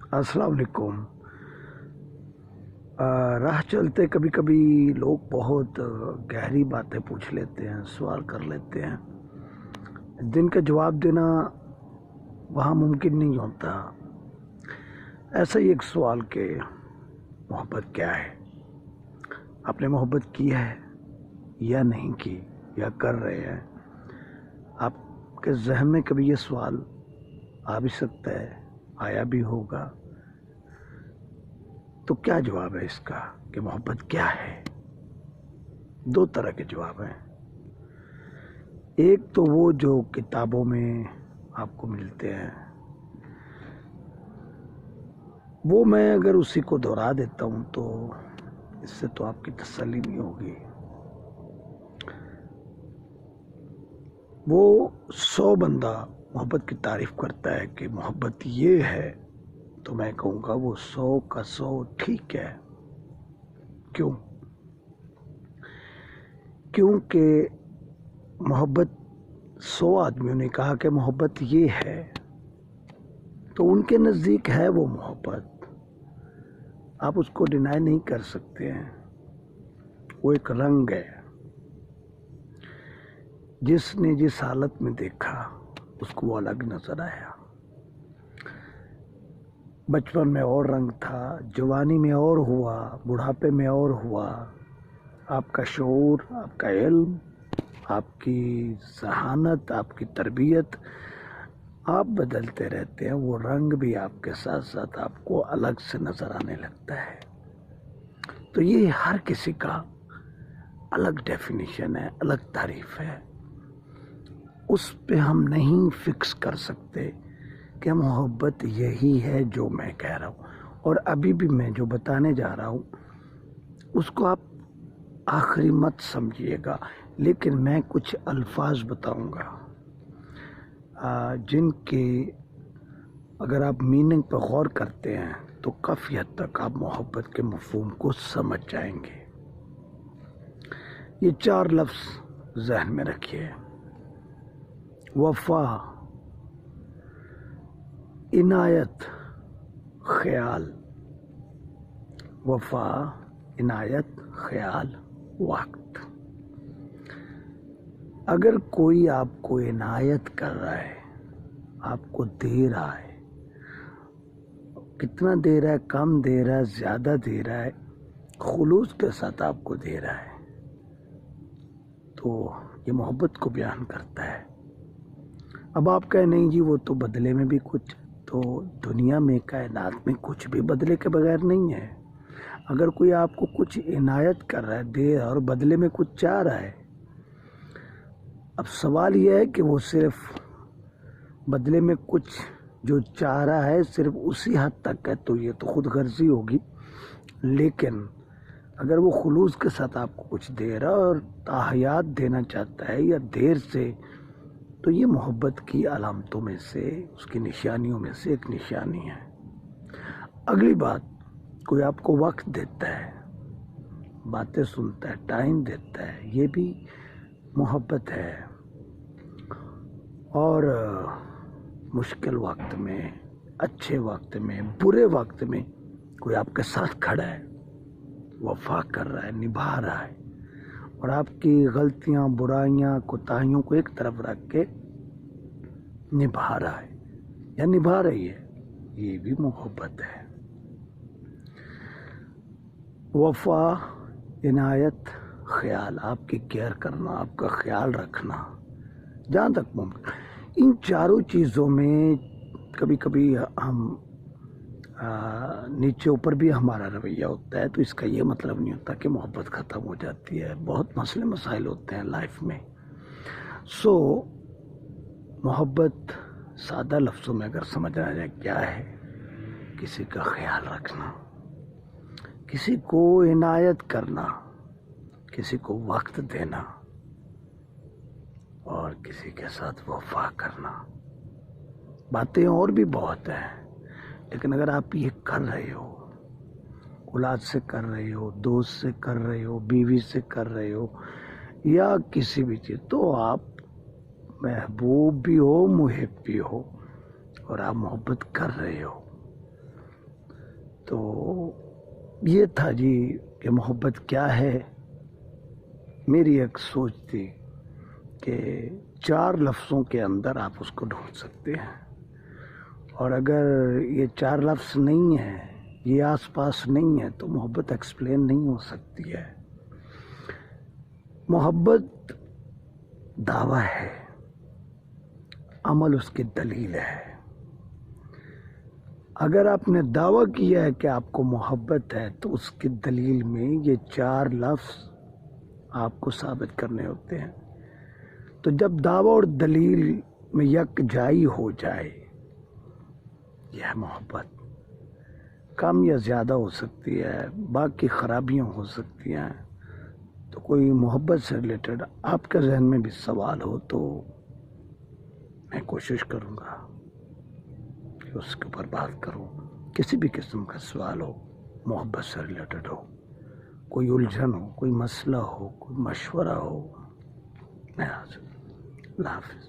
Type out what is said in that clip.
السلام علیکم۔ راہ چلتے کبھی کبھی لوگ بہت گہری باتیں پوچھ لیتے ہیں، سوال کر لیتے ہیں جن کا جواب دینا وہاں ممکن نہیں ہوتا۔ ایسا ہی ایک سوال کہ محبت کیا ہے؟ آپ نے محبت کی ہے یا نہیں کی یا کر رہے ہیں؟ آپ کے ذہن میں کبھی یہ سوال آ بھی سکتا ہے، آیا بھی ہوگا؟ تو کیا جواب ہے اس کا کہ محبت کیا ہے؟ دو طرح کے جواب ہیں۔ ایک تو وہ جو کتابوں میں آپ کو ملتے ہیں، وہ میں اگر اسی کو دہرا دیتا ہوں تو اس سے تو آپ کی تسلی نہیں ہوگی۔ وہ 100 بندہ محبت کی تعریف کرتا ہے کہ محبت یہ ہے، تو میں کہوں گا وہ 100 کا 100 ٹھیک ہے۔ کیوں؟ کیونکہ محبت 100 آدمیوں نے کہا کہ محبت یہ ہے، تو ان کے نزدیک ہے وہ محبت، آپ اس کو ڈینائی نہیں کر سکتے ہیں۔ وہ ایک رنگ ہے، جس نے جس حالت میں دیکھا اس کو وہ الگ نظر آیا۔ بچپن میں اور رنگ تھا، جوانی میں اور ہوا، بڑھاپے میں اور ہوا۔ آپ کا شعور، آپ کا علم، آپ کی ذہانت، آپ کی تربیت، آپ بدلتے رہتے ہیں، وہ رنگ بھی آپ کے ساتھ ساتھ آپ کو الگ سے نظر آنے لگتا ہے۔ تو یہ ہر کسی کا الگ ڈیفینیشن ہے، الگ تعریف ہے۔ اس پہ ہم نہیں فکس کر سکتے کہ محبت یہی ہے جو میں کہہ رہا ہوں، اور ابھی بھی میں جو بتانے جا رہا ہوں اس کو آپ آخری مت سمجھیے گا، لیکن میں کچھ الفاظ بتاؤں گا جن کے اگر آپ میننگ پہ غور کرتے ہیں تو کافی حد تک آپ محبت کے مفہوم کو سمجھ جائیں گے۔ یہ 4 لفظ ذہن میں رکھیے: وفا، عنایت، خیال۔ وفا، عنایت، خیال، وقت۔ اگر کوئی آپ کو عنایت کر رہا ہے، آپ کو دے رہا ہے، کتنا دے رہا ہے، کم دے رہا ہے، زیادہ دے رہا ہے، خلوص کے ساتھ آپ کو دے رہا ہے، تو یہ محبت کو بیان کرتا ہے۔ اب آپ کہیں نہیں جی وہ تو بدلے میں بھی کچھ، تو دنیا میں کائنات میں کچھ بھی بدلے کے بغیر نہیں ہے۔ اگر کوئی آپ کو کچھ عنایت کر رہا ہے، دے رہا ہے، اور بدلے میں کچھ چاہ رہا ہے، اب سوال یہ ہے کہ وہ صرف بدلے میں کچھ جو چاہ رہا ہے صرف اسی حد تک ہے، تو یہ تو خود غرضی ہوگی۔ لیکن اگر وہ خلوص کے ساتھ آپ کو کچھ دے رہا ہے اور تاحیات دینا چاہتا ہے یا دیر سے، تو یہ محبت کی علامتوں میں سے، اس کی نشانیوں میں سے ایک نشانی ہے۔ اگلی بات، کوئی آپ کو وقت دیتا ہے، باتیں سنتا ہے، ٹائم دیتا ہے، یہ بھی محبت ہے۔ اور مشکل وقت میں، اچھے وقت میں، برے وقت میں کوئی آپ کے ساتھ کھڑا ہے، وفا کر رہا ہے، نبھا رہا ہے، اور آپ کی غلطیاں، برائیاں، کوتاہیوں کو ایک طرف رکھ کے نبھا رہا ہے یا نبھا رہی ہے، یہ بھی محبت ہے۔ وفا، عنایت، خیال، آپ کی کیئر کرنا، آپ کا خیال رکھنا جہاں تک ممکن۔ ان چاروں چیزوں میں کبھی کبھی ہم نیچے اوپر بھی ہمارا رویہ ہوتا ہے، تو اس کا یہ مطلب نہیں ہوتا کہ محبت ختم ہو جاتی ہے۔ بہت مسئلے مسائل ہوتے ہیں لائف میں۔ محبت سادہ لفظوں میں اگر سمجھنا جائے کیا ہے، کسی کا خیال رکھنا، کسی کو عنایت کرنا، کسی کو وقت دینا، اور کسی کے ساتھ وفا کرنا۔ باتیں اور بھی بہت ہیں، لیکن اگر آپ یہ کر رہے ہو، اولاد سے کر رہے ہو، دوست سے کر رہے ہو، بیوی سے کر رہے ہو، یا کسی بھی چیز، تو آپ محبوب بھی ہو، محب بھی ہو، اور آپ محبت کر رہے ہو۔ تو یہ تھا جی کہ محبت کیا ہے. میری ایک سوچ تھی کہ 4 لفظوں کے اندر آپ اس کو ڈھونڈ سکتے ہیں، اور اگر یہ 4 لفظ نہیں ہیں، یہ آس پاس نہیں ہے، تو محبت ایکسپلین نہیں ہو سکتی ہے. محبت دعویٰ ہے، عمل اس کی دلیل ہے. اگر آپ نے دعویٰ کیا ہے کہ آپ کو محبت ہے تو اس کی دلیل میں یہ 4 لفظ آپ کو ثابت کرنے ہوتے ہیں. تو جب دعویٰ اور دلیل میں یکجائی ہو جائے، یہ ہے محبت. کم یا زیادہ ہو سکتی ہے، باقی خرابیاں ہو سکتی ہیں. تو کوئی محبت سے ریلیٹڈ آپ کے ذہن میں بھی سوال ہو تو میں کوشش کروں گا کہ اس کے اوپر بات کروں. کسی بھی قسم کا سوال ہو، محبت سے ریلیٹڈ ہو، کوئی الجھن ہو، کوئی مسئلہ ہو، کوئی مشورہ ہو، میں حاضر. اللہ حافظ.